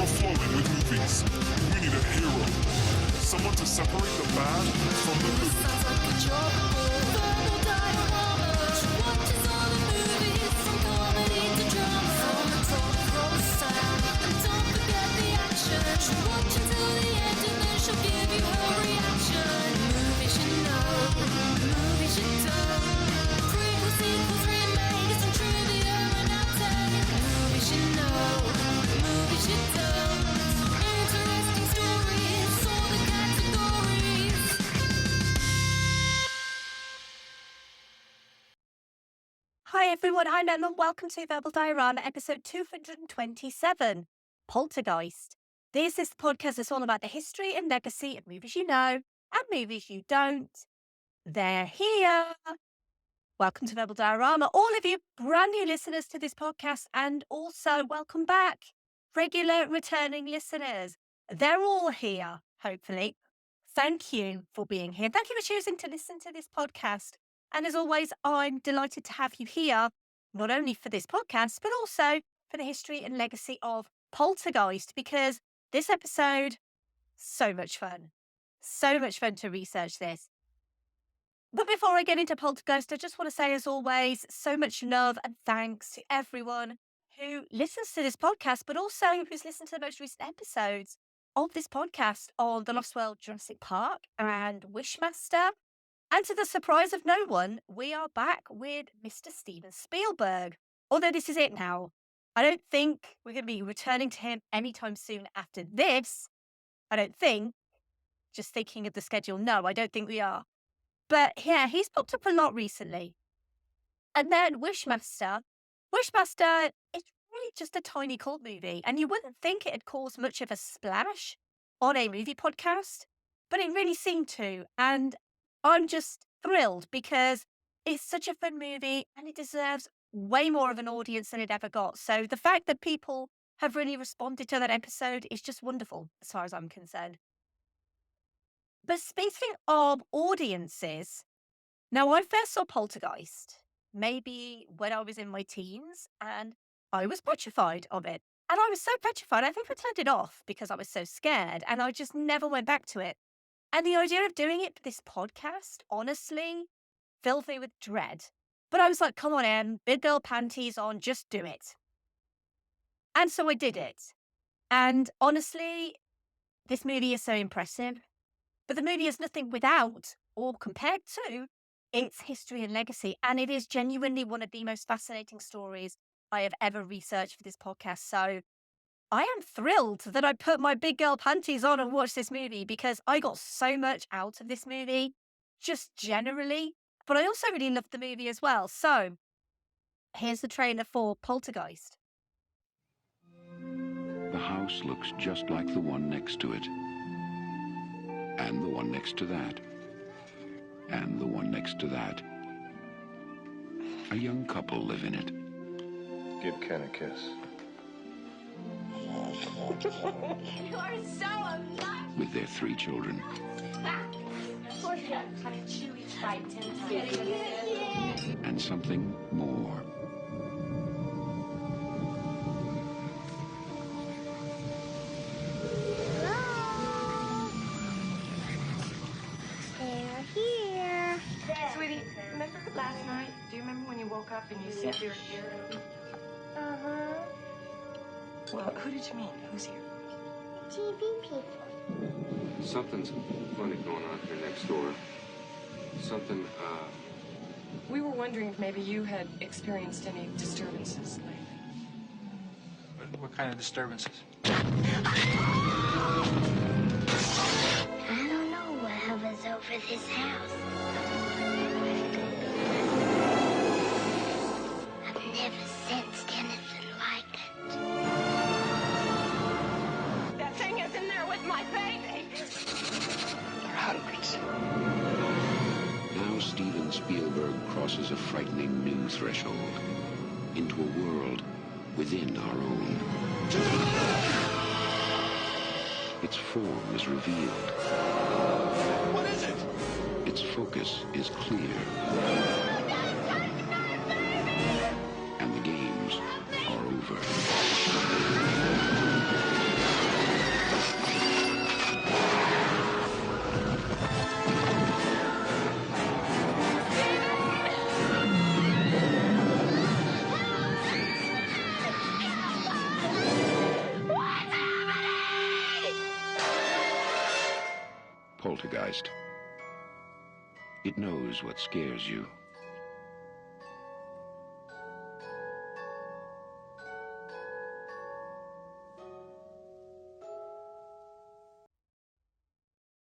overflowing with movies. We need a hero. Someone to separate the bad from the good. Sounds like a job. Verbal dioramas. Watches all the movies from comedy to drama. From the top roll sound. And don't forget the action. She'll watch until the end and then she'll give you her reaction. Movies you know, movies you don't. Prequels, sequels, remakes, and trivia and outtakes. Movies you know, movies you don't. Interesting stories, all the categories. Hi everyone, I'm Emma. Welcome to Verbal Diorama, episode 227, Poltergeist. This is the podcast that's all about the history and legacy of movies you know and movies you don't. They're here. Welcome to Verbal Diorama, all of you brand new listeners to this podcast, and also welcome back, regular returning listeners. They're all here, hopefully. Thank you for being here. Thank you for choosing to listen to this podcast. And as always, I'm delighted to have you here, not only for this podcast, but also for the history and legacy of Poltergeist, because this episode, so much fun. So much fun to research this. But before I get into Poltergeist, I just want to say, as always, so much love and thanks to everyone who listens to this podcast, but also who's listened to the most recent episodes of this podcast on The Lost World, Jurassic Park, and Wishmaster. And to the surprise of no one, we are back with Mr. Steven Spielberg. Although this is it now. I don't think we're going to be returning to him anytime soon after this. I don't think. Just thinking of the schedule, no, I don't think we are. But yeah, he's popped up a lot recently. And then Wishmaster. Wishmaster is really just a tiny cult movie. And you wouldn't think it'd cause much of a splash on a movie podcast. But it really seemed to. And I'm just thrilled because it's such a fun movie and it deserves way more of an audience than it ever got. So the fact that people have really responded to that episode is just wonderful as far as I'm concerned. But speaking of audiences, now I first saw Poltergeist maybe when I was in my teens and I was petrified of it. And I was so petrified, I think I turned it off because I was so scared and I just never went back to it. And the idea of doing it for this podcast, honestly, filled me with dread. But I was like, come on, Em, big girl panties on, just do it. And so I did it. And honestly, this movie is so impressive. But the movie is nothing without or compared to its history and legacy. And it is genuinely one of the most fascinating stories I have ever researched for this podcast. So I am thrilled that I put my big girl panties on and watched this movie because I got so much out of this movie, just generally. But I also really loved the movie as well. So here's the trailer for Poltergeist. The house looks just like the one next to it. And the one next to that. And the one next to that. A young couple live in it. Give Ken a kiss. You are so obnoxious. With their 3 children. And something more. They're here. Sweetie, remember last night? Do you remember when you woke up and you said you were here? Uh-huh. Well, who did you meet? Who's here? TV people. Something's funny going on here next door. Something, We were wondering if maybe you had experienced any disturbances lately. What kind of disturbances? I don't know what hovers over this house. I've never sensed anything like it. That thing is in there with my baby! they're hundreds. Now Steven Spielberg crosses a frightening new threshold into a world within our own. Its form is revealed. What is it? Its focus is clear. And the games are over. Poltergeist. It knows what scares you.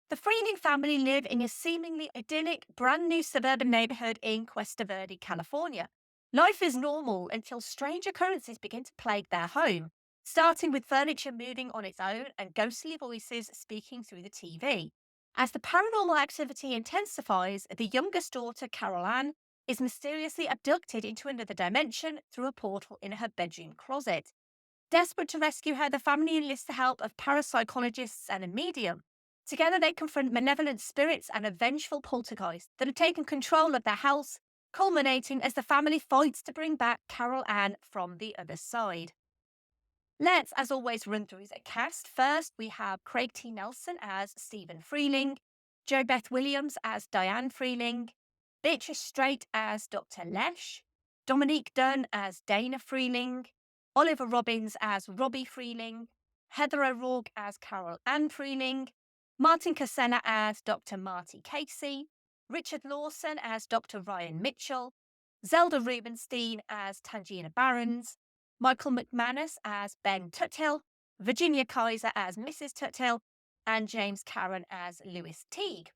The Freeling family live in a seemingly idyllic, brand new suburban neighborhood in Cuesta Verde, California. Life is normal until strange occurrences begin to plague their home, starting with furniture moving on its own and ghostly voices speaking through the TV. As the paranormal activity intensifies, the youngest daughter, Carol Ann, is mysteriously abducted into another dimension through a portal in her bedroom closet. Desperate to rescue her, the family enlists the help of parapsychologists and a medium. Together, they confront malevolent spirits and a vengeful poltergeist that have taken control of their house, culminating as the family fights to bring back Carol Ann from the other side. Let's, as always, run through the cast. First, we have Craig T. Nelson as Stephen Freeling, Jo Beth Williams as Diane Freeling, Beatrice Straight as Dr. Lesh, Dominique Dunn as Dana Freeling, Oliver Robbins as Robbie Freeling, Heather O'Rourke as Carol Ann Freeling, Martin Casella as Dr. Marty Casey, Richard Lawson as Dr. Ryan Mitchell, Zelda Rubinstein as Tangina Barons, Michael McManus as Ben Tuthill, Virginia Kaiser as Mrs. Tuthill, and James Caron as Lewis Teague.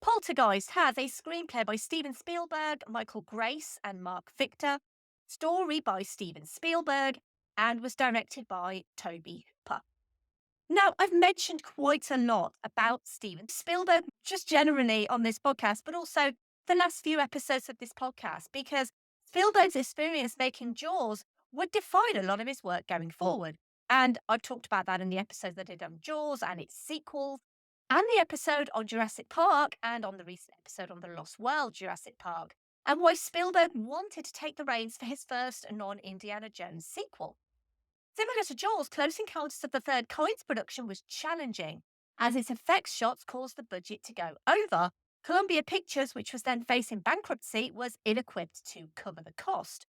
Poltergeist has a screenplay by Steven Spielberg, Michael Grace, and Mark Victor, story by Steven Spielberg, and was directed by Toby Hooper. Now, I've mentioned quite a lot about Steven Spielberg, just generally on this podcast, but also the last few episodes of this podcast, because Spielberg's experience making Jaws would define a lot of his work going forward. And I've talked about that in the episodes that I did on Jaws and its sequels, and the episode on Jurassic Park, and on the recent episode on the Lost World Jurassic Park, and why Spielberg wanted to take the reins for his first non-Indiana Jones sequel. Similar to Jaws, Close Encounters of the Third Kind's production was challenging, as its effects shots caused the budget to go over. Columbia Pictures, which was then facing bankruptcy, was ill-equipped to cover the cost.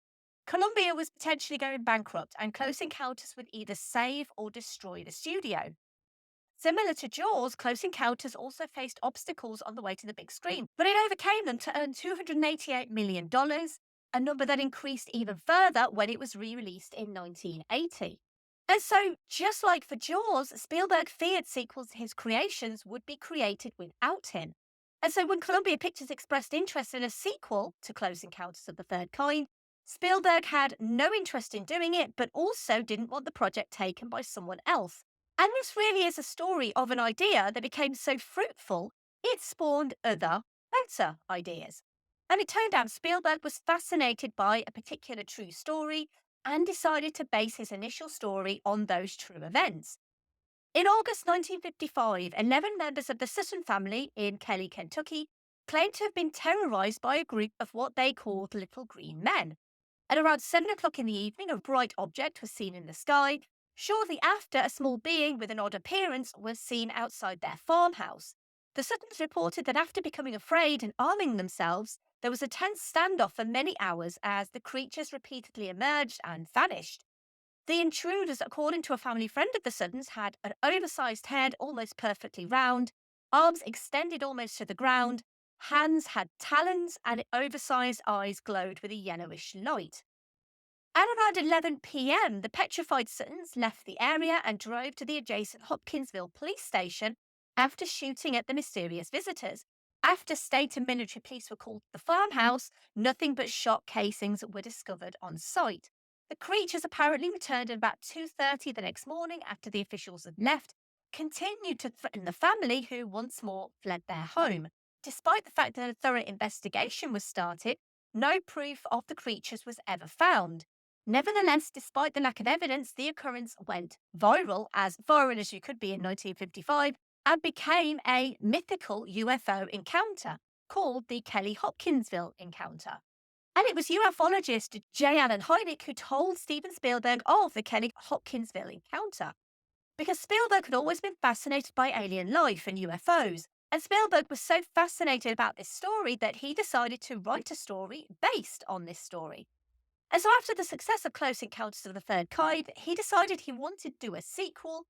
Columbia was potentially going bankrupt, and Close Encounters would either save or destroy the studio. Similar to Jaws, Close Encounters also faced obstacles on the way to the big screen, but it overcame them to earn $288 million, a number that increased even further when it was re-released in 1980. And so, just like for Jaws, Spielberg feared sequels to his creations would be created without him. And so when Columbia Pictures expressed interest in a sequel to Close Encounters of the Third Kind, Spielberg had no interest in doing it, but also didn't want the project taken by someone else. And this really is a story of an idea that became so fruitful, it spawned other, better ideas. And it turned out Spielberg was fascinated by a particular true story and decided to base his initial story on those true events. In August 1955, 11 members of the Sutton family in Kelly, Kentucky, claimed to have been terrorized by a group of what they called little green men. At around 7 o'clock in the evening, a bright object was seen in the sky. Shortly after, a small being with an odd appearance was seen outside their farmhouse. The Suttons reported that after becoming afraid and arming themselves, there was a tense standoff for many hours as the creatures repeatedly emerged and vanished. The intruders, according to a family friend of the Suttons, had an oversized head almost perfectly round, arms extended almost to the ground, hands had talons, and oversized eyes glowed with a yellowish light. At around 11 p.m, the petrified Suttons left the area and drove to the adjacent Hopkinsville police station after shooting at the mysterious visitors. After state and military police were called to the farmhouse, nothing but shot casings were discovered on site. The creatures apparently returned at about 2:30 the next morning after the officials had left, continued to threaten the family, who once more fled their home. Despite the fact that a thorough investigation was started, no proof of the creatures was ever found. Nevertheless, despite the lack of evidence, the occurrence went viral as you could be in 1955, and became a mythical UFO encounter called the Kelly-Hopkinsville encounter. And it was ufologist J. Allen Hynek who told Steven Spielberg of the Kelly-Hopkinsville encounter, because Spielberg had always been fascinated by alien life and UFOs, and Spielberg was so fascinated about this story that he decided to write a story based on this story. And so after the success of Close Encounters of the Third Kind, he decided he wanted to do a sequel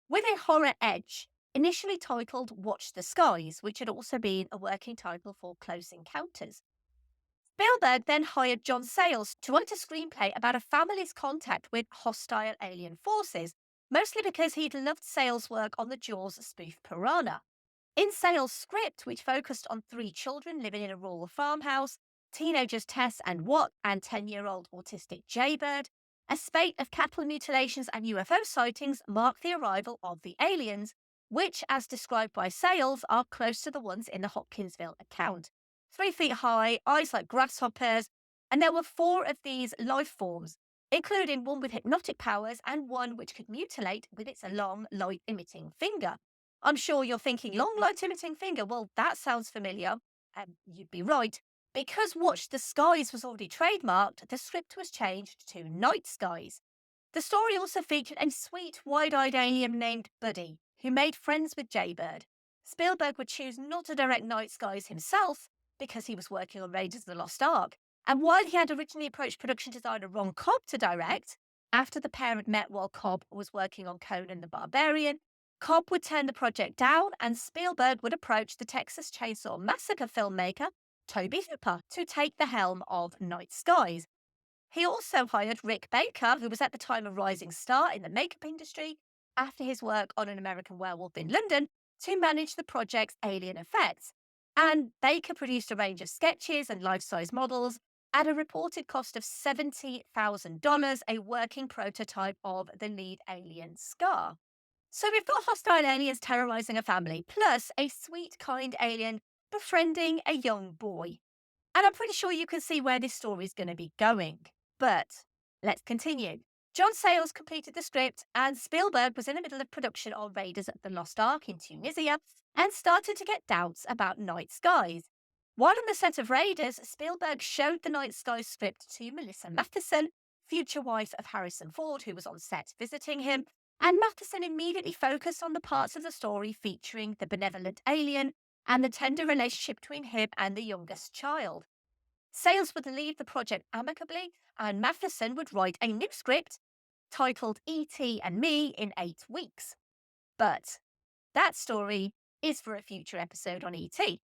with a horror edge, initially titled Watch the Skies, which had also been a working title for Close Encounters. Spielberg then hired John Sayles to write a screenplay about a family's contact with hostile alien forces, mostly because he'd loved Sayles' work on the Jaws spoof Piranha. In Sayles' script, which focused on 3 children living in a rural farmhouse, teenagers Tess and Watt and 10-year-old autistic Jaybird, a spate of cattle mutilations and UFO sightings marked the arrival of the aliens, which, as described by Sayles, are close to the ones in the Hopkinsville account. 3 feet high, eyes like grasshoppers, and there were 4 of these life forms, including one with hypnotic powers and one which could mutilate with its long, light-emitting finger. I'm sure you're thinking, long light-emitting finger, well, that sounds familiar. And you'd be right. Because Watch the Skies was already trademarked, the script was changed to Night Skies. The story also featured a sweet, wide-eyed alien named Buddy, who made friends with Jaybird. Spielberg would choose not to direct Night Skies himself because he was working on Raiders of the Lost Ark. And while he had originally approached production designer Ron Cobb to direct, after the pair had met while Cobb was working on Conan the Barbarian, Cobb would turn the project down and Spielberg would approach the Texas Chainsaw Massacre filmmaker, Tobe Hooper, to take the helm of Night Skies. He also hired Rick Baker, who was at the time a rising star in the makeup industry, after his work on An American Werewolf in London, to manage the project's alien effects. And Baker produced a range of sketches and life-size models at a reported cost of $70,000, a working prototype of the lead alien Scar. So we've got hostile aliens terrorizing a family, plus a sweet, kind alien befriending a young boy. And I'm pretty sure you can see where this story is going to be going. But let's continue. John Sayles completed the script, and Spielberg was in the middle of production on Raiders of the Lost Ark in Tunisia and started to get doubts about Night Skies. While on the set of Raiders, Spielberg showed the Night Skies script to Melissa Matheson, future wife of Harrison Ford, who was on set visiting him, and Matheson immediately focused on the parts of the story featuring the benevolent alien and the tender relationship between him and the youngest child. Sayles would leave the project amicably, and Matheson would write a new script titled E.T. and Me in 8 weeks. But that story is for a future episode on E.T.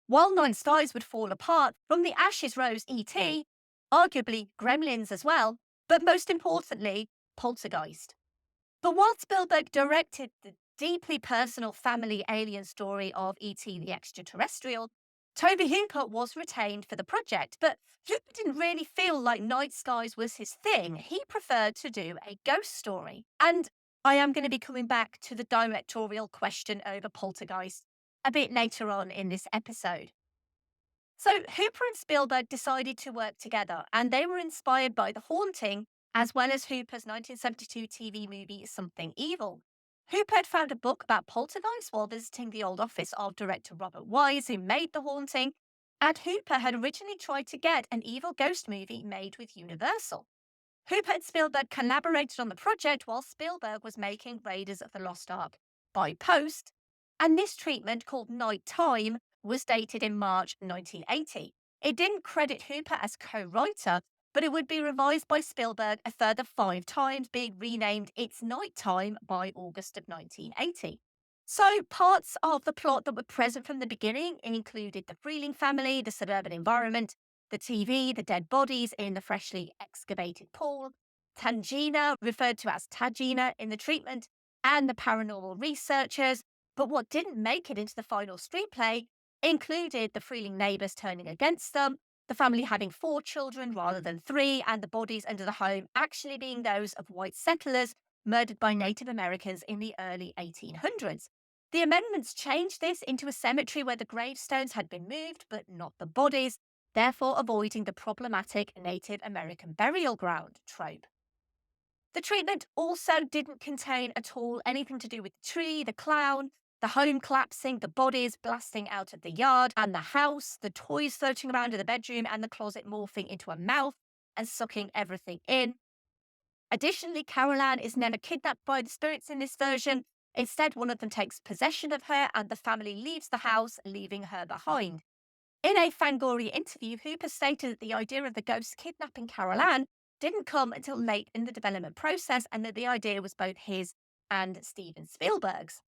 While Night Skies would fall apart, from the ashes rose E.T., arguably Gremlins as well, but most importantly, Poltergeist. But while Spielberg directed the deeply personal family alien story of E.T. the Extra-Terrestrial, Tobe Hooper was retained for the project, but Hooper didn't really feel like Night Skies was his thing. He preferred to do a ghost story. And I am going to be coming back to the directorial question over Poltergeist a bit later on in this episode. So Hooper and Spielberg decided to work together, and they were inspired by The Haunting, as well as Hooper's 1972 TV movie Something Evil. Hooper had found a book about poltergeist while visiting the old office of director Robert Wise, who made The Haunting, and Hooper had originally tried to get an evil ghost movie made with Universal. Hooper and Spielberg collaborated on the project while Spielberg was making Raiders of the Lost Ark by post, and this treatment, called Night Time, was dated in March 1980. It didn't credit Hooper as co-writer, but it would be revised by Spielberg a further 5 times, being renamed It's Night Time by August of 1980. So parts of the plot that were present from the beginning included the Freeling family, the suburban environment, the TV, the dead bodies in the freshly excavated pool, Tangina, referred to as Tagina in the treatment, and the paranormal researchers. But what didn't make it into the final screenplay included the Freeling neighbours turning against them, the family having 4 children rather than 3, and the bodies under the home actually being those of white settlers murdered by Native Americans in the early 1800s. The amendments changed this into a cemetery where the gravestones had been moved, but not the bodies, therefore avoiding the problematic Native American burial ground trope. The treatment also didn't contain at all anything to do with the tree, the clown, the home collapsing, the bodies blasting out of the yard and the house, the toys floating around in the bedroom, and the closet morphing into a mouth and sucking everything in. Additionally, Carol Ann is never kidnapped by the spirits in this version. Instead, one of them takes possession of her and the family leaves the house, leaving her behind. In a Fangoria interview, Hooper stated that the idea of the ghost kidnapping Carol Ann didn't come until late in the development process and that the idea was both his and Steven Spielberg's.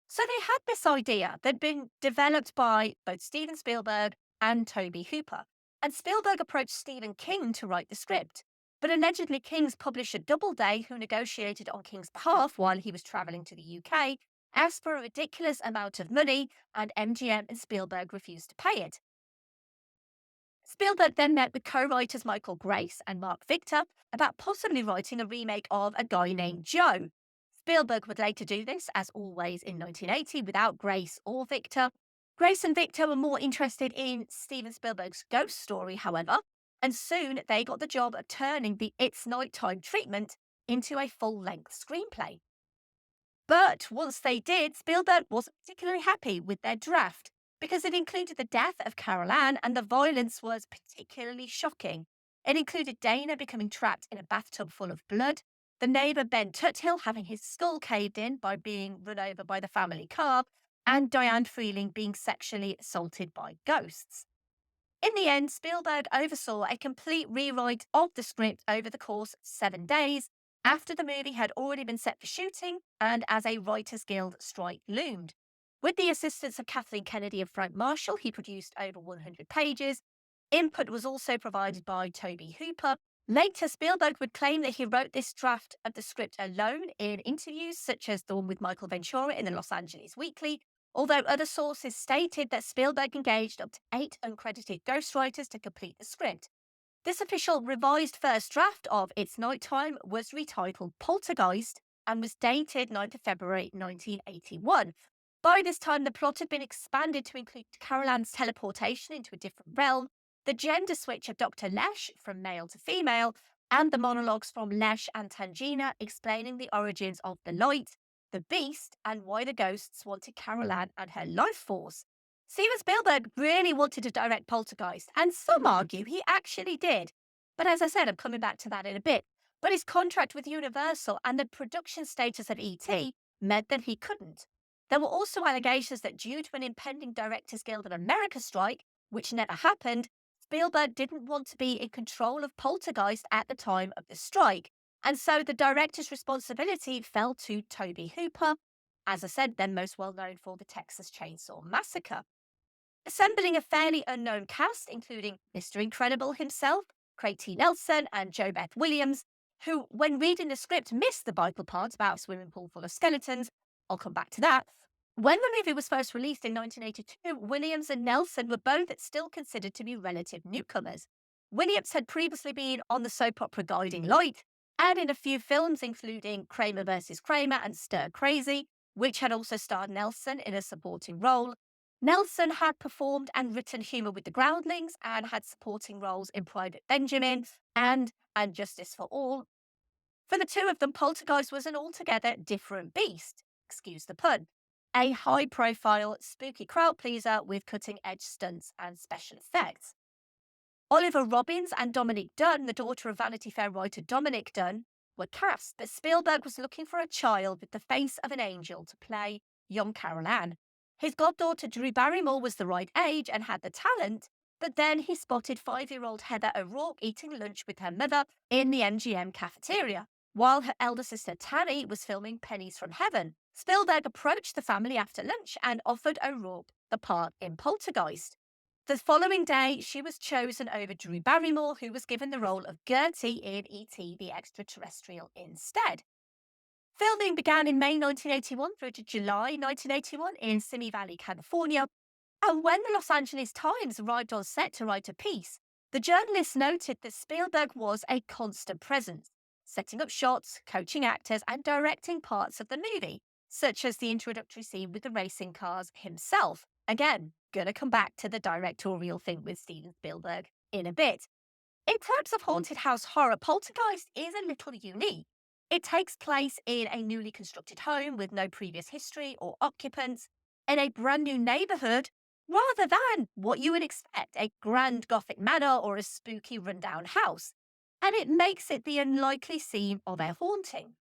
So they had this idea that had been developed by both Steven Spielberg and Tobe Hooper, and Spielberg approached Stephen King to write the script. But allegedly, King's publisher Doubleday, who negotiated on King's behalf while he was travelling to the UK, asked for a ridiculous amount of money, and MGM and Spielberg refused to pay it. Spielberg then met with co-writers Michael Grace and Mark Victor about possibly writing a remake of A Guy Named Joe. Spielberg would later do this, as always, in 1980 without Grace or Victor. Grace and Victor were more interested in Steven Spielberg's ghost story, however, and soon they got the job of turning the It's Nighttime treatment into a full-length screenplay. But once they did, Spielberg wasn't particularly happy with their draft because it included the death of Carol Ann and the violence was particularly shocking. It included Dana becoming trapped in a bathtub full of blood, the neighbour Ben Tuthill having his skull caved in by being run over by the family car, and Diane Freeling being sexually assaulted by ghosts. In the end, Spielberg oversaw a complete rewrite of the script over the course of 7 days after the movie had already been set for shooting and as a Writers Guild strike loomed. With the assistance of Kathleen Kennedy and Frank Marshall, he produced over 100 pages. Input was also provided by Tobe Hooper. Later, Spielberg would claim that he wrote this draft of the script alone in interviews, such as the one with Michael Ventura in the Los Angeles Weekly, although other sources stated that Spielberg engaged up to 8 uncredited ghostwriters to complete the script. This official revised first draft of It's Nighttime was retitled Poltergeist and was dated 9th of February 1981. By this time, the plot had been expanded to include Carol Ann's teleportation into a different realm, the gender switch of Dr. Lesh from male to female, and the monologues from Lesh and Tangina explaining the origins of the light, the beast, and why the ghosts wanted Carol Ann and her life force. Steven Spielberg really wanted to direct Poltergeist, and some argue he actually did. But as I said, I'm coming back to that in a bit. But his contract with Universal and the production status of E.T. meant that he couldn't. There were also allegations that due to an impending Directors Guild of America strike, which never happened, Spielberg didn't want to be in control of Poltergeist at the time of the strike, and so the director's responsibility fell to Tobe Hooper, as I said, then most well known for the Texas Chainsaw Massacre. Assembling a fairly unknown cast, including Mr. Incredible himself, Craig T. Nelson, and Jo Beth Williams, who, when reading the script, missed the vital parts about a swimming pool full of skeletons. I'll come back to that. When the movie was first released in 1982, Williams and Nelson were both still considered to be relative newcomers. Williams had previously been on the soap opera Guiding Light, and in a few films including Kramer vs. Kramer and Stir Crazy, which had also starred Nelson in a supporting role. Nelson had performed and written Humour with the Groundlings and had supporting roles in Private Benjamin and Justice for All. For the two of them, Poltergeist was an altogether different beast, excuse the pun. A high-profile, spooky crowd pleaser with cutting-edge stunts and special effects. Oliver Robbins and Dominique Dunn, the daughter of Vanity Fair writer Dominic Dunn, were cast, but Spielberg was looking for a child with the face of an angel to play young Carol Ann. His goddaughter Drew Barrymore was the right age and had the talent, but then he spotted 5-year-old Heather O'Rourke eating lunch with her mother in the MGM cafeteria, while her elder sister Tanny was filming Pennies from Heaven. Spielberg approached the family after lunch and offered O'Rourke the part in Poltergeist. The following day, she was chosen over Drew Barrymore, who was given the role of Gertie in E.T. the Extra-Terrestrial instead. Filming began in May 1981 through to July 1981 in Simi Valley, California. And when the Los Angeles Times arrived on set to write a piece, the journalist noted that Spielberg was a constant presence, setting up shots, coaching actors, and directing parts of the movie, such as the introductory scene with the racing cars himself. Again, gonna come back to the directorial thing with Steven Spielberg in a bit. In terms of haunted house horror, Poltergeist is a little unique. It takes place in a newly constructed home with no previous history or occupants, in a brand new neighbourhood, rather than what you would expect, a grand Gothic manor or a spooky rundown house. And it makes it the unlikely scene of a haunting.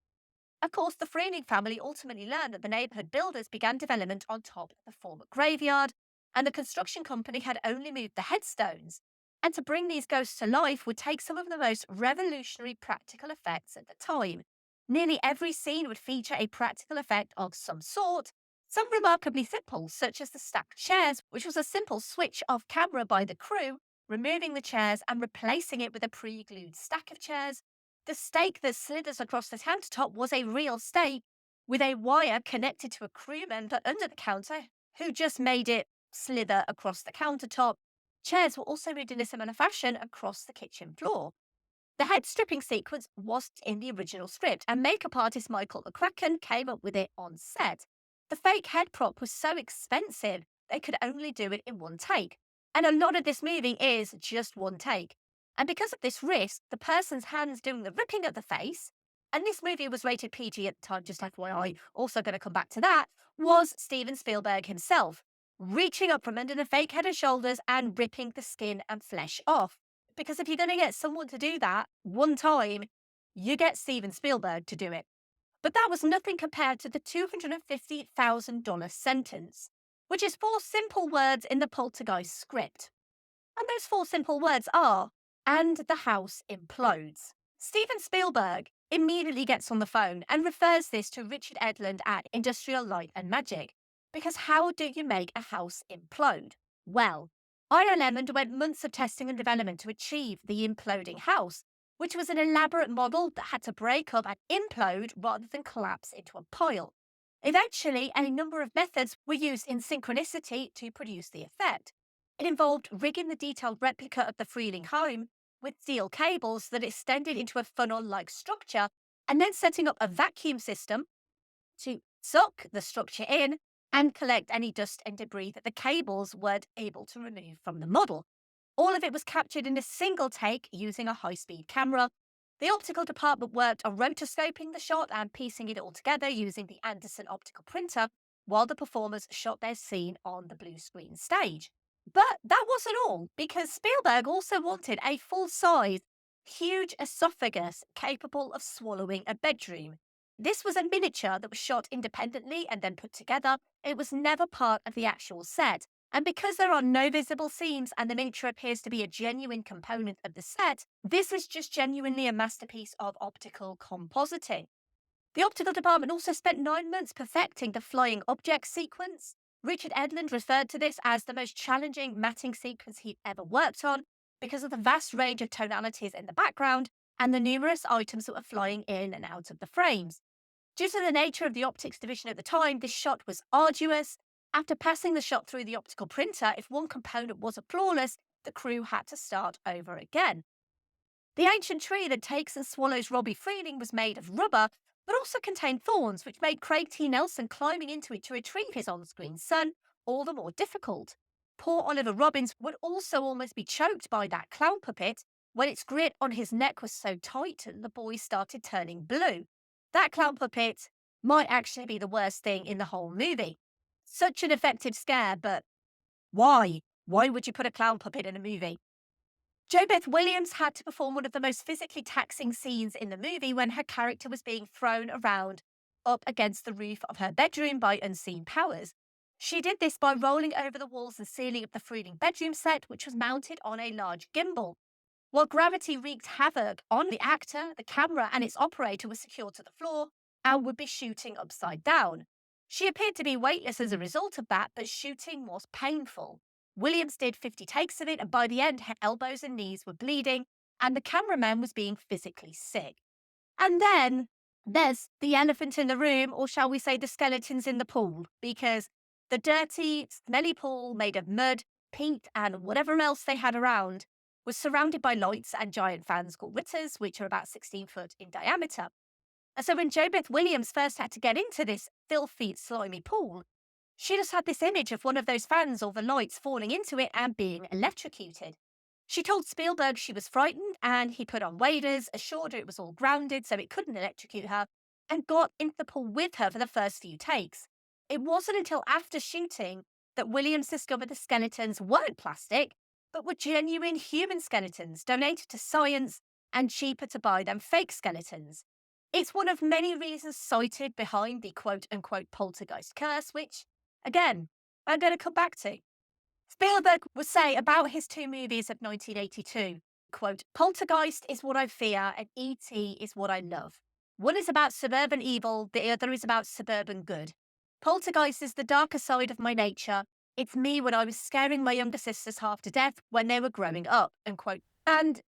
Of course, the Freeling family ultimately learned that the neighbourhood builders began development on top of the former graveyard, and the construction company had only moved the headstones. And to bring these ghosts to life would take some of the most revolutionary practical effects at the time. Nearly every scene would feature a practical effect of some sort, some remarkably simple, such as the stacked chairs, which was a simple switch off camera by the crew, removing the chairs and replacing it with a pre-glued stack of chairs. The stake that slithers across the countertop was a real stake, with a wire connected to a crew member under the counter who just made it slither across the countertop. Chairs were also moved in a similar fashion across the kitchen floor. The head stripping sequence wasn't in the original script, and makeup artist Michael McCracken came up with it on set. The fake head prop was so expensive, they could only do it in one take. And a lot of this movie is just one take. And because of this risk, the person's hands doing the ripping of the face, and this movie was rated PG at the time, just FYI, also going to come back to that, was Steven Spielberg himself, reaching up from under the fake head and shoulders and ripping the skin and flesh off. Because if you're going to get someone to do that one time, you get Steven Spielberg to do it. But that was nothing compared to the $250,000 sentence, which is 4 simple words in the Poltergeist script. And those 4 simple words are, and the house implodes. Steven Spielberg immediately gets on the phone and refers this to Richard Edlund at Industrial Light and Magic. Because how do you make a house implode? Well, ILM underwent months of testing and development to achieve the imploding house, which was an elaborate model that had to break up and implode rather than collapse into a pile. Eventually, a number of methods were used in synchronicity to produce the effect. It involved rigging the detailed replica of the Freeling home with steel cables that extended into a funnel-like structure, and then setting up a vacuum system to suck the structure in and collect any dust and debris that the cables weren't able to remove from the model. All of it was captured in a single take using a high-speed camera. The optical department worked on rotoscoping the shot and piecing it all together using the Anderson optical printer, while the performers shot their scene on the blue screen stage. But that wasn't all, because Spielberg also wanted a full-size, huge esophagus capable of swallowing a bedroom. This was a miniature that was shot independently and then put together. It was never part of the actual set. And because there are no visible seams and the miniature appears to be a genuine component of the set, this is just genuinely a masterpiece of optical compositing. The optical department also spent 9 months perfecting the flying object sequence. Richard Edlund referred to this as the most challenging matting sequence he'd ever worked on because of the vast range of tonalities in the background and the numerous items that were flying in and out of the frames. Due to the nature of the optics division at the time, this shot was arduous. After passing the shot through the optical printer, if one component wasn't flawless, the crew had to start over again. The ancient tree that takes and swallows Robbie Freeling was made of rubber, but also contained thorns, which made Craig T. Nelson climbing into it to retrieve his on-screen son all the more difficult. Poor Oliver Robbins would also almost be choked by that clown puppet when its grip on his neck was so tight that the boy started turning blue. That clown puppet might actually be the worst thing in the whole movie. Such an effective scare, but why? Why would you put a clown puppet in a movie? Jo Beth Williams had to perform one of the most physically taxing scenes in the movie when her character was being thrown around up against the roof of her bedroom by unseen powers. She did this by rolling over the walls and ceiling of the Freeling bedroom set, which was mounted on a large gimbal. While gravity wreaked havoc on the actor, the camera and its operator were secured to the floor and would be shooting upside down. She appeared to be weightless as a result of that, but shooting was painful. Williams did 50 takes of it, and by the end, her elbows and knees were bleeding, and the cameraman was being physically sick. And then there's the elephant in the room, or shall we say the skeletons in the pool, because the dirty, smelly pool made of mud, peat, and whatever else they had around was surrounded by lights and giant fans called Ritters, which are about 16 foot in diameter. And so when Jo Beth Williams first had to get into this filthy, slimy pool, she just had this image of one of those fans or the lights falling into it and being electrocuted. She told Spielberg she was frightened, and he put on waders, assured her it was all grounded so it couldn't electrocute her, and got into the pool with her for the first few takes. It wasn't until after shooting that Williams discovered the skeletons weren't plastic, but were genuine human skeletons donated to science and cheaper to buy than fake skeletons. It's one of many reasons cited behind the quote-unquote poltergeist curse, which, again, I'm going to come back to. Spielberg would say about his 2 movies of 1982, quote, "Poltergeist is what I fear and E.T. is what I love. One is about suburban evil, the other is about suburban good. Poltergeist is the darker side of my nature. It's me when I was scaring my younger sisters half to death when they were growing up, unquote. And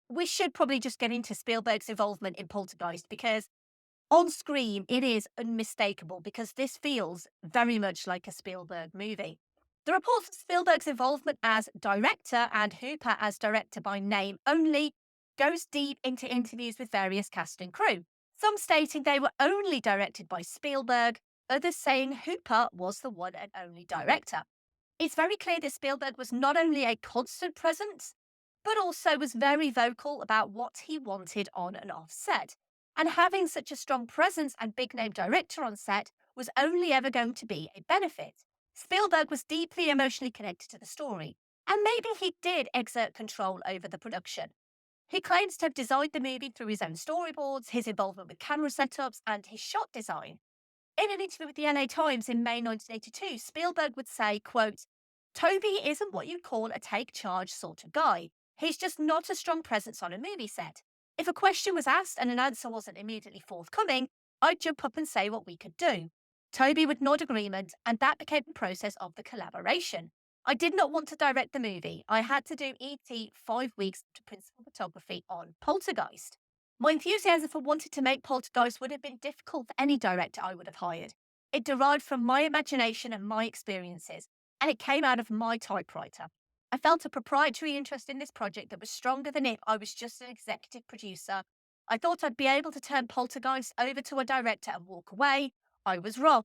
we should probably just get into Spielberg's involvement in Poltergeist because on screen it is unmistakable because this feels very much like a Spielberg movie. The reports of Spielberg's involvement as director and Hooper as director by name only goes deep into interviews with various cast and crew, some stating they were only directed by Spielberg, others saying Hooper was the one and only director. It's very clear that Spielberg was not only a constant presence, but also was very vocal about what he wanted on and off set. And having such a strong presence and big name director on set was only ever going to be a benefit. Spielberg was deeply emotionally connected to the story, and maybe he did exert control over the production. He claims to have designed the movie through his own storyboards, his involvement with camera setups, and his shot design. In an interview with the LA Times in May 1982, Spielberg would say, quote, "Toby isn't what you'd call a take charge sort of guy. He's just not a strong presence on a movie set. If a question was asked and an answer wasn't immediately forthcoming, I'd jump up and say what we could do. Toby would nod agreement, and that became the process of the collaboration. I did not want to direct the movie. I had to do ET 5 weeks to principal photography on Poltergeist. My enthusiasm for wanting to make Poltergeist would have been difficult for any director I would have hired. It derived from my imagination and my experiences, and it came out of my typewriter. I felt a proprietary interest in this project that was stronger than if I was just an executive producer. I thought I'd be able to turn Poltergeist over to a director and walk away. I was wrong.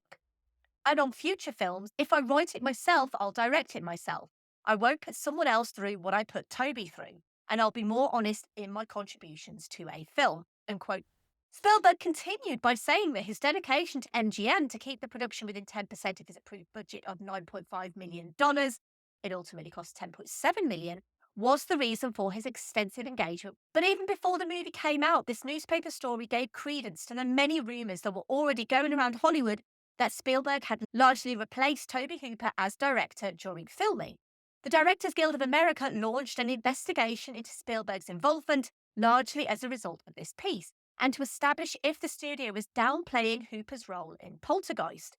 And on future films, if I write it myself, I'll direct it myself. I won't put someone else through what I put Toby through, and I'll be more honest in my contributions to a film," unquote. Spielberg continued by saying that his dedication to MGM to keep the production within 10% of his approved budget of $9.5 million, it ultimately cost $10.7 million, was the reason for his extensive engagement. But even before the movie came out, this newspaper story gave credence to the many rumours that were already going around Hollywood that Spielberg had largely replaced Tobe Hooper as director during filming. The Directors Guild of America launched an investigation into Spielberg's involvement, largely as a result of this piece, and to establish if the studio was downplaying Hooper's role in Poltergeist.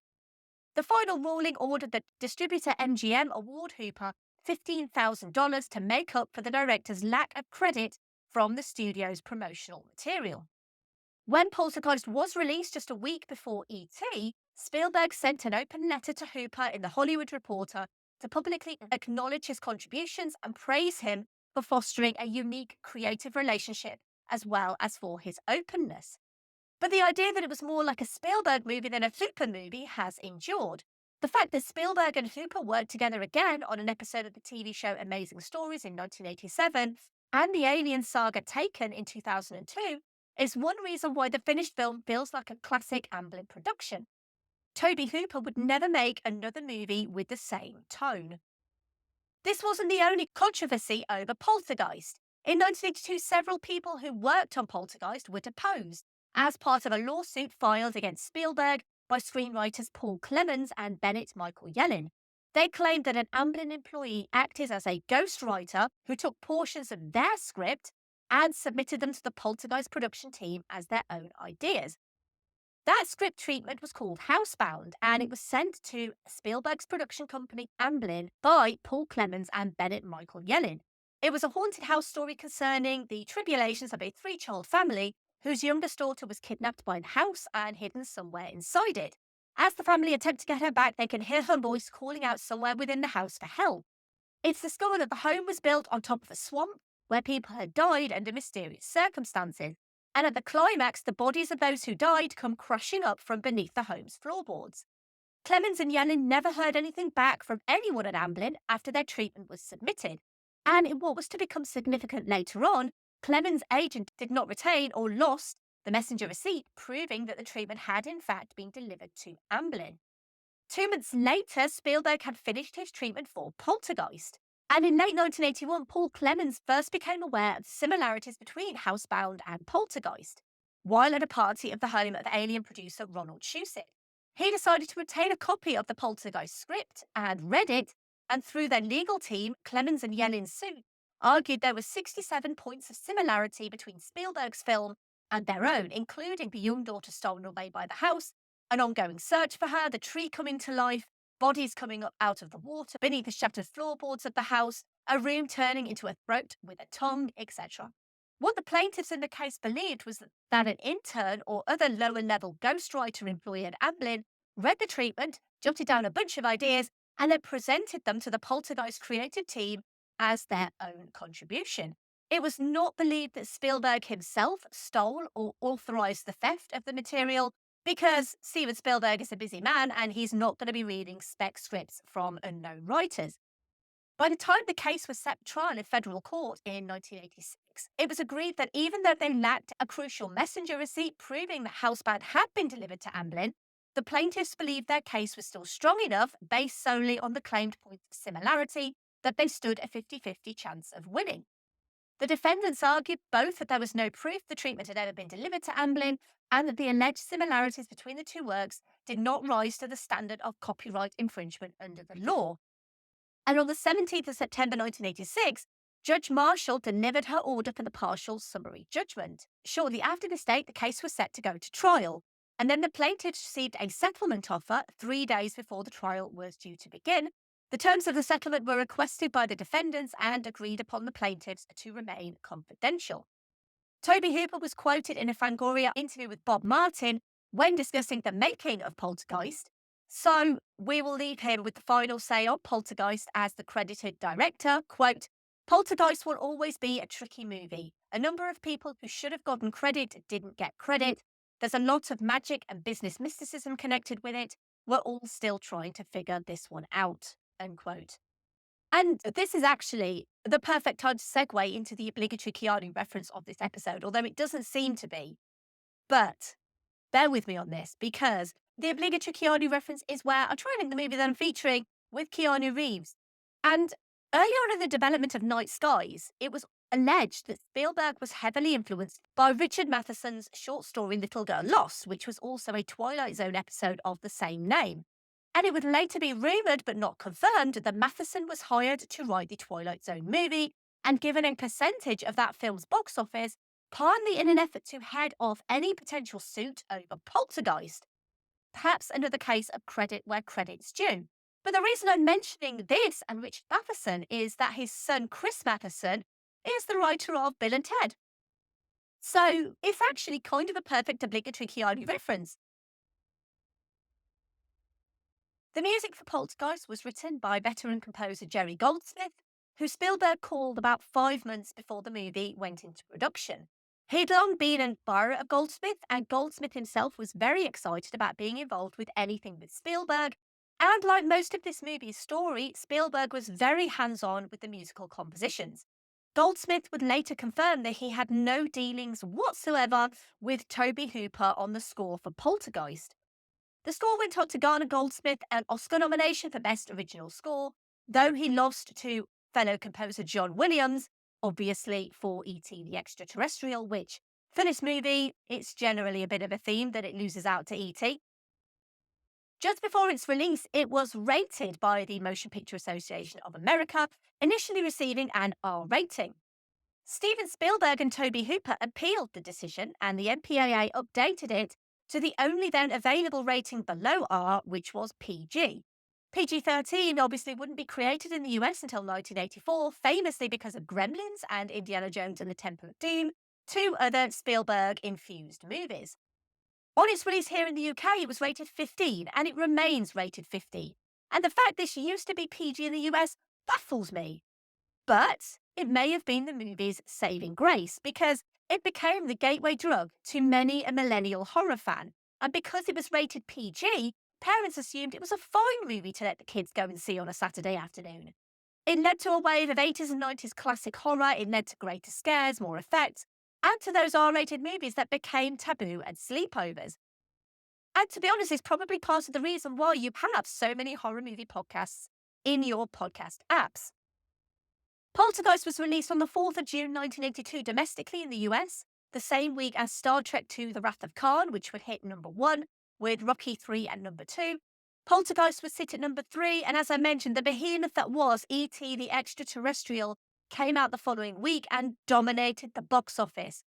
The final ruling ordered that distributor MGM award Hooper $15,000 to make up for the director's lack of credit from the studio's promotional material. When Poltergeist was released just a week before E.T., Spielberg sent an open letter to Hooper in The Hollywood Reporter to publicly acknowledge his contributions and praise him for fostering a unique creative relationship as well as for his openness. But the idea that it was more like a Spielberg movie than a Hooper movie has endured. The fact that Spielberg and Hooper worked together again on an episode of the TV show Amazing Stories in 1987 and the Alien saga Taken in 2002 is one reason why the finished film feels like a classic Amblin production. Tobe Hooper would never make another movie with the same tone. This wasn't the only controversy over Poltergeist. In 1982, several people who worked on Poltergeist were deposed as part of a lawsuit filed against Spielberg by screenwriters Paul Clemens and Bennett Michael Yellen. They claimed that an Amblin employee acted as a ghostwriter who took portions of their script and submitted them to the Poltergeist production team as their own ideas. That script treatment was called Housebound, and it was sent to Spielberg's production company Amblin by Paul Clemens and Bennett Michael Yellen. It was a haunted house story concerning the tribulations of a three-child family whose youngest daughter was kidnapped by a house and hidden somewhere inside it. As the family attempt to get her back, they can hear her voice calling out somewhere within the house for help. It's discovered that the home was built on top of a swamp where people had died under mysterious circumstances, and at the climax, the bodies of those who died come crashing up from beneath the home's floorboards. Clemens and Yellen never heard anything back from anyone at Amblin after their treatment was submitted, and in what was to become significant later on, Clemens' agent did not retain or lost the messenger receipt, proving that the treatment had in fact been delivered to Amblin. 2 months later, Spielberg had finished his treatment for Poltergeist. And in late 1981, Paul Clemens first became aware of the similarities between Housebound and Poltergeist, while at a party of the home of Alien producer Ronald Shusett. He decided to obtain a copy of the Poltergeist script and read it, and through their legal team, Clemens and Yellen's suit, argued there were 67 points of similarity between Spielberg's film and their own, including the young daughter stolen away by the house, an ongoing search for her, the tree coming to life, bodies coming up out of the water beneath the shattered floorboards of the house, a room turning into a throat with a tongue, etc. What the plaintiffs in the case believed was that an intern or other lower-level ghostwriter employee at Amblin read the treatment, jotted down a bunch of ideas, and then presented them to the Poltergeist creative team as their own contribution. It was not believed that Spielberg himself stole or authorized the theft of the material because Steven Spielberg is a busy man and he's not going to be reading spec scripts from unknown writers. By the time the case was set for trial in federal court in 1986, it was agreed that even though they lacked a crucial messenger receipt proving the housebound had been delivered to Amblin, the plaintiffs believed their case was still strong enough, based solely on the claimed point of similarity, that they stood a 50-50 chance of winning. The defendants argued both that there was no proof the treatment had ever been delivered to Amblin and that the alleged similarities between the two works did not rise to the standard of copyright infringement under the law. And on the 17th of September 1986, Judge Marshall delivered her order for the partial summary judgment. Shortly after this date, the case was set to go to trial, and then the plaintiffs received a settlement offer 3 days before the trial was due to begin. The terms of the settlement were requested by the defendants and agreed upon the plaintiffs to remain confidential. Toby Hooper was quoted in a Fangoria interview with Bob Martin when discussing the making of Poltergeist. So we will leave him with the final say on Poltergeist as the credited director. Quote, Poltergeist will always be a tricky movie. A number of people who should have gotten credit didn't get credit. There's a lot of magic and business mysticism connected with it. We're all still trying to figure this one out, unquote. And this is actually the perfect time to segue into the obligatory Keanu reference of this episode, although it doesn't seem to be. But bear with me on this, because the obligatory Keanu reference is where I'm trying the movie that I'm featuring with Keanu Reeves. And early on in the development of Night Skies, it was alleged that Spielberg was heavily influenced by Richard Matheson's short story Little Girl Lost, which was also a Twilight Zone episode of the same name. And it would later be rumoured, but not confirmed, that Matheson was hired to write the Twilight Zone movie and given a percentage of that film's box office, partly in an effort to head off any potential suit over Poltergeist. Perhaps another case of credit where credit's due. But the reason I'm mentioning this and Richard Matheson is that his son Chris Matheson is the writer of Bill and Ted. So it's actually kind of a perfect obligatory Keanu reference. The music for Poltergeist was written by veteran composer Jerry Goldsmith, who Spielberg called about 5 months before the movie went into production. He'd long been an admirer of Goldsmith, and Goldsmith himself was very excited about being involved with anything with Spielberg. And like most of this movie's story, Spielberg was very hands-on with the musical compositions. Goldsmith would later confirm that he had no dealings whatsoever with Toby Hooper on the score for Poltergeist. The score went on to garner Goldsmith an Oscar nomination for Best Original Score, though he lost to fellow composer John Williams, obviously for E.T. the Extra-Terrestrial, which, for this movie, it's generally a bit of a theme that it loses out to E.T. Just before its release, it was rated by the Motion Picture Association of America, initially receiving an R rating. Steven Spielberg and Toby Hooper appealed the decision, and the MPAA updated it to the only then available rating below R, which was PG. PG-13 obviously wouldn't be created in the US until 1984, famously because of Gremlins and Indiana Jones and the Temple of Doom, 2 other Spielberg-infused movies. On its release here in the UK, it was rated 15, and it remains rated 15. And the fact this used to be PG in the US baffles me. But it may have been the movie's saving grace, because it became the gateway drug to many a millennial horror fan. And because it was rated PG, parents assumed it was a fine movie to let the kids go and see on a Saturday afternoon. It led to a wave of 80s and 90s classic horror, it led to greater scares, more effects, and to those R-rated movies that became taboo at sleepovers. And to be honest, it's probably part of the reason why you have so many horror movie podcasts in your podcast apps. Poltergeist was released on the 4th of June 1982 domestically in the US, the same week as Star Trek II The Wrath of Khan, which would hit number 1, with Rocky 3 at number 2. Poltergeist would sit at number 3, and as I mentioned, the behemoth that was E.T. the Extra-Terrestrial came out the following week and dominated the box office,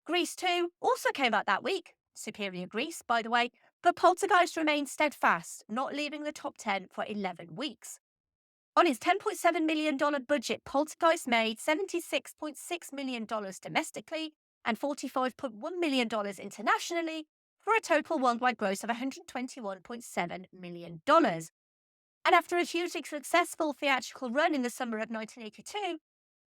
Grease 2 also came out that week. Superior Grease, by the way, but Poltergeist remained steadfast, not leaving the top 10 for 11 weeks. On its $10.7 million budget, Poltergeist made $76.6 million domestically and $45.1 million internationally, for a total worldwide gross of $121.7 million. And after a hugely successful theatrical run in the summer of 1982,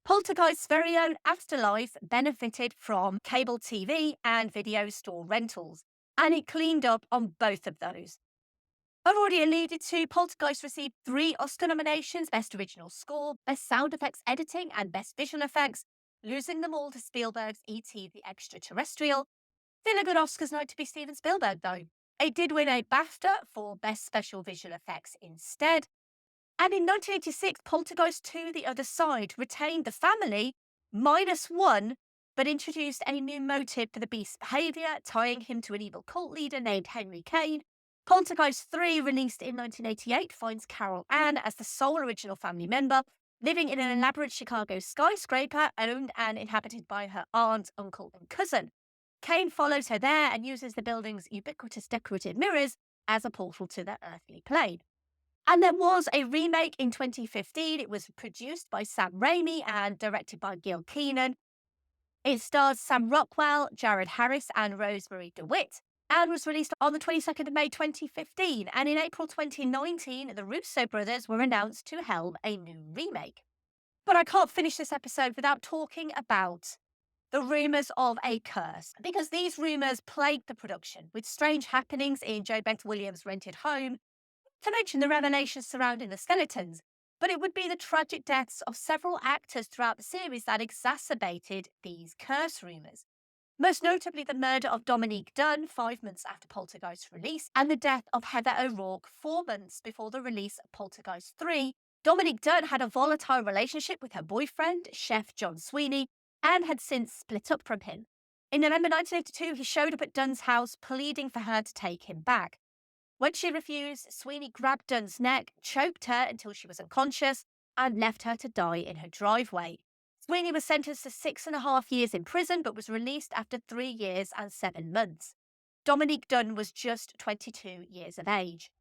Poltergeist's very own Afterlife benefited from cable TV and video store rentals, and it cleaned up on both of those. I've already alluded to Poltergeist received 3 Oscar nominations: Best Original Score, Best Sound Effects Editing, and Best Visual Effects, losing them all to Spielberg's E.T. the Extra-Terrestrial. Still a good Oscars night to be Steven Spielberg, though. It did win a BAFTA for Best Special Visual Effects instead. And in 1986, Poltergeist 2, The Other Side, retained the family -1, but introduced a new motive for the beast's behaviour, tying him to an evil cult leader named Henry Kane. Poltergeist 3, released in 1988, finds Carol Ann as the sole original family member, living in an elaborate Chicago skyscraper owned and inhabited by her aunt, uncle, and cousin. Kane follows her there and uses the building's ubiquitous decorative mirrors as a portal to their earthly plane. And there was a remake in 2015. It was produced by Sam Raimi and directed by Gil Keenan. It stars Sam Rockwell, Jared Harris, and Rosemary DeWitt, and was released on the 22nd of May 2015. And in April 2019, the Russo brothers were announced to helm a new remake. But I can't finish this episode without talking about the rumours of a curse, because these rumours plagued the production, with strange happenings in Jo Beth Williams' rented home, to mention the revelations surrounding the skeletons. But it would be the tragic deaths of several actors throughout the series that exacerbated these curse rumours. Most notably, the murder of Dominique Dunne 5 months after Poltergeist's release, and the death of Heather O'Rourke 4 months before the release of Poltergeist 3. Dominique Dunne had a volatile relationship with her boyfriend, Chef John Sweeney, and had since split up from him. In November 1982, he showed up at Dunne's house, pleading for her to take him back. When she refused, Sweeney grabbed Dunne's neck, choked her until she was unconscious, and left her to die in her driveway. Sweeney was sentenced to 6.5 years in prison, but was released after 3 years and 7 months. Dominique Dunne was just 22 years of age.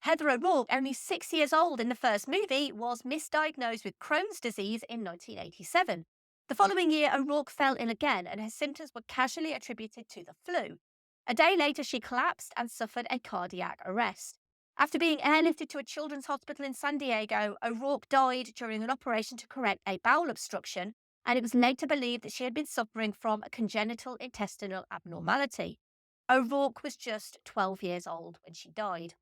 Heather O'Rourke, only 6 years old in the first movie, was misdiagnosed with Crohn's disease in 1987. The following year, O'Rourke fell ill again, and her symptoms were casually attributed to the flu. A day later, she collapsed and suffered a cardiac arrest. After being airlifted to a children's hospital in San Diego, O'Rourke died during an operation to correct a bowel obstruction, and it was later believed that she had been suffering from a congenital intestinal abnormality. O'Rourke was just 12 years old when she died.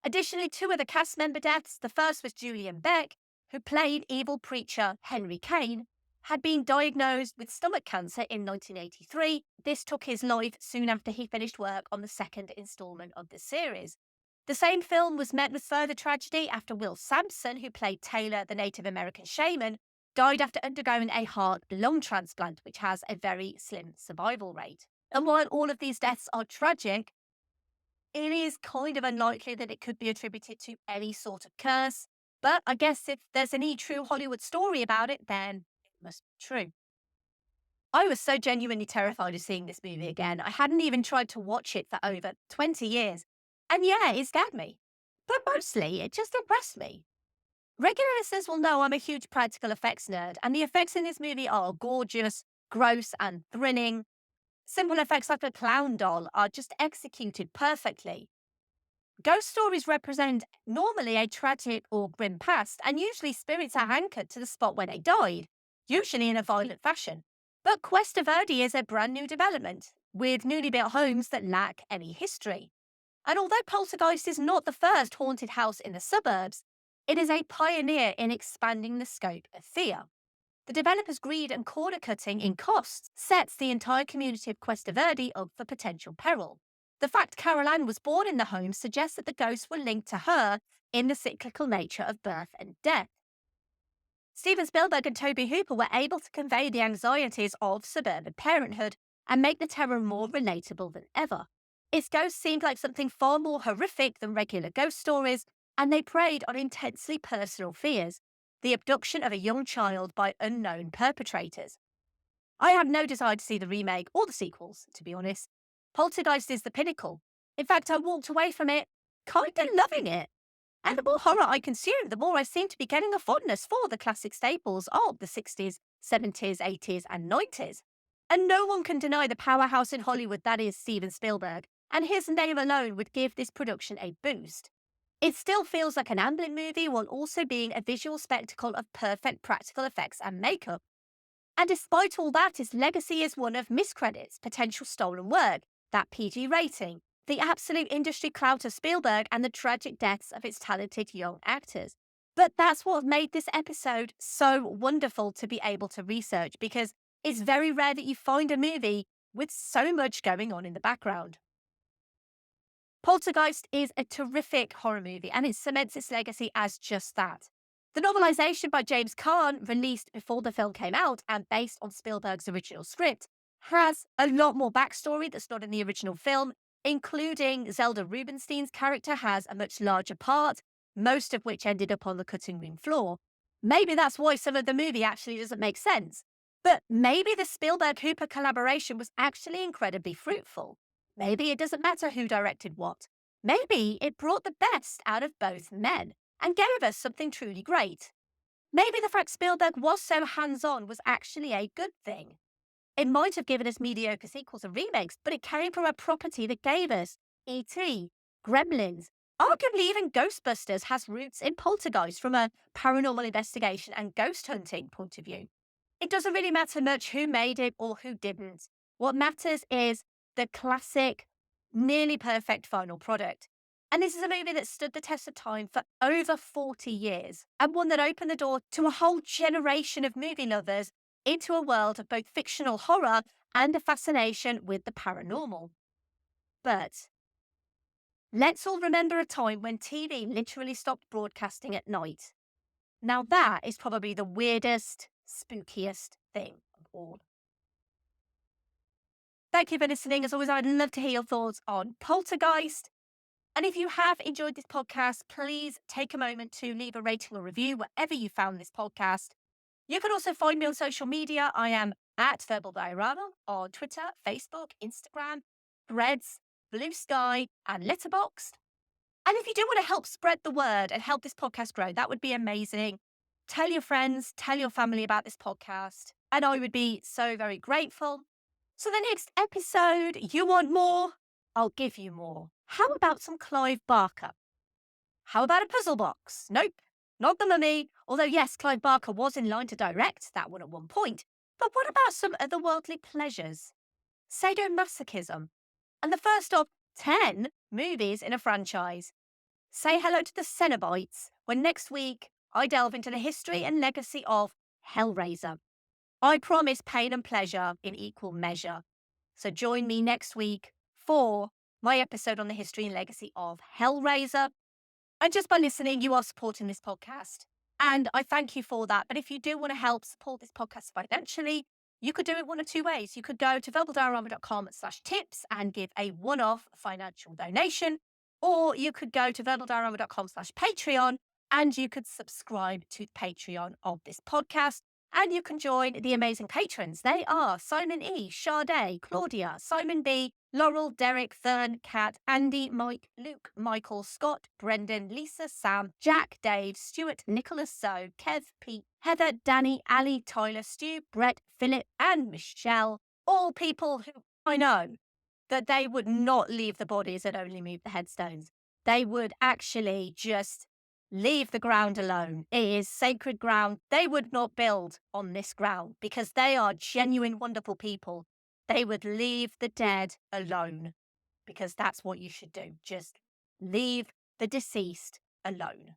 Additionally, 2 other cast member deaths. The first was Julian Beck, who played evil preacher Henry Kane, had been diagnosed with stomach cancer in 1983. This took his life soon after he finished work on the second installment of the series. The same film was met with further tragedy after Will Sampson, who played Taylor, the Native American shaman, died after undergoing a heart-lung transplant, which has a very slim survival rate. And while all of these deaths are tragic, it is kind of unlikely that it could be attributed to any sort of curse. But I guess if there's any true Hollywood story about it, then must be true. I was so genuinely terrified of seeing this movie again. I hadn't even tried to watch it for over 20 years. And yeah, it scared me. But mostly, it just impressed me. Regular listeners will know I'm a huge practical effects nerd, and the effects in this movie are gorgeous, gross, and thrilling. Simple effects like a clown doll are just executed perfectly. Ghost stories represent normally a tragic or grim past, and usually spirits are anchored to the spot where they died, usually in a violent fashion. But Cuesta Verde is a brand new development, with newly built homes that lack any history. And although Poltergeist is not the first haunted house in the suburbs, it is a pioneer in expanding the scope of fear. The developer's greed and corner cutting in costs sets the entire community of Cuesta Verde up for potential peril. The fact Carol Ann was born in the home suggests that the ghosts were linked to her in the cyclical nature of birth and death. Steven Spielberg and Tobe Hooper were able to convey the anxieties of suburban parenthood and make the terror more relatable than ever. Its ghosts seemed like something far more horrific than regular ghost stories, and they preyed on intensely personal fears, the abduction of a young child by unknown perpetrators. I have no desire to see the remake or the sequels, to be honest. Poltergeist is the pinnacle. In fact, I walked away from it kind of loving it. And the more horror I consume, the more I seem to be getting a fondness for the classic staples of the 60s, 70s, 80s, and 90s. And no one can deny the powerhouse in Hollywood that is Steven Spielberg, and his name alone would give this production a boost. It still feels like an Amblin movie while also being a visual spectacle of perfect practical effects and makeup. And despite all that, its legacy is one of miscredits, potential stolen work, that PG rating, the absolute industry clout of Spielberg, and the tragic deaths of its talented young actors. But that's what made this episode so wonderful to be able to research, because it's very rare that you find a movie with so much going on in the background. Poltergeist is a terrific horror movie, and it cements its legacy as just that. The novelisation by James Caan, released before the film came out and based on Spielberg's original script, has a lot more backstory that's not in the original film, including Zelda Rubinstein's character has a much larger part, most of which ended up on the cutting room floor. Maybe that's why some of the movie actually doesn't make sense. But maybe the Spielberg-Hooper collaboration was actually incredibly fruitful. Maybe it doesn't matter who directed what. Maybe it brought the best out of both men and gave us something truly great. Maybe the fact Spielberg was so hands-on was actually a good thing. It might have given us mediocre sequels and remakes, but it came from a property that gave us E.T., Gremlins, arguably even Ghostbusters has roots in Poltergeist from a paranormal investigation and ghost hunting point of view. It doesn't really matter much who made it or who didn't. What matters is the classic, nearly perfect final product. And this is a movie that stood the test of time for over 40 years, and one that opened the door to a whole generation of movie lovers into a world of both fictional horror and a fascination with the paranormal. But let's all remember a time when TV literally stopped broadcasting at night. Now that is probably the weirdest, spookiest thing of all. Thank you for listening. As always, I'd love to hear your thoughts on Poltergeist. And if you have enjoyed this podcast, please take a moment to leave a rating or review wherever you found this podcast. You can also find me on social media. I am at Verbal Diorama on Twitter, Facebook, Instagram, Threads, Blue Sky, and Letterboxd. And if you do want to help spread the word and help this podcast grow, that would be amazing. Tell your friends, tell your family about this podcast, and I would be so very grateful. So the next episode, you want more? I'll give you more. How about some Clive Barker? How about a puzzle box? Nope, not The Mummy. Although yes, Clive Barker was in line to direct that one at one point. But what about some otherworldly pleasures? Sadomasochism. And the first of 10 movies in a franchise. Say hello to the Cenobites when next week I delve into the history and legacy of Hellraiser. I promise pain and pleasure in equal measure. So join me next week for my episode on the history and legacy of Hellraiser. And just by listening, you are supporting this podcast. And I thank you for that. But if you do want to help support this podcast financially, you could do it one of two ways. You could go to verbaldiorama.com/tips and give a one-off financial donation, or you could go to verbaldiorama.com/Patreon and you could subscribe to the Patreon of this podcast. And you can join the amazing patrons. They are Simon E, Sade, Claudia, Simon B, Laurel, Derek, Thurn, Kat, Andy, Mike, Luke, Michael, Scott, Brendan, Lisa, Sam, Jack, Dave, Stuart, Nicholas, So, Kev, Pete, Heather, Danny, Ali, Tyler, Stu, Brett, Philip, and Michelle. All people who I know that they would not leave the bodies and only move the headstones. They would actually just leave the ground alone. It is sacred ground. They would not build on this ground because they are genuine, wonderful people. They would leave the dead alone because that's what you should do. Just leave the deceased alone.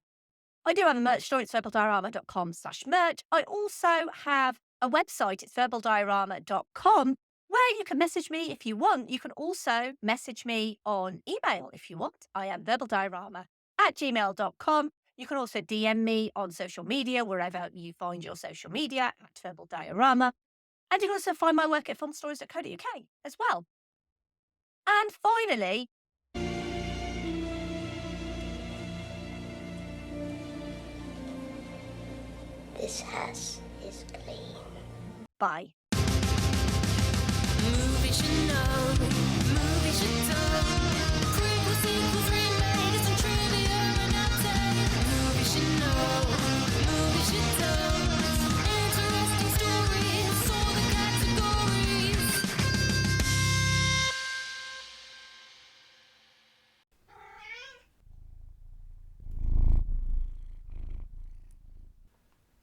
I do have a merch store. It's verbaldiorama.com/merch. I also have a website. It's verbaldiorama.com where you can message me if you want. You can also message me on email if you want. I am verbaldiorama@gmail.com. You can also DM me on social media, wherever you find your social media, at Verbal Diorama. And you can also find my work at filmstories.co.uk as well. And finally, This house is clean. bye. Movies you know, movies you don't. Prequels, sequels,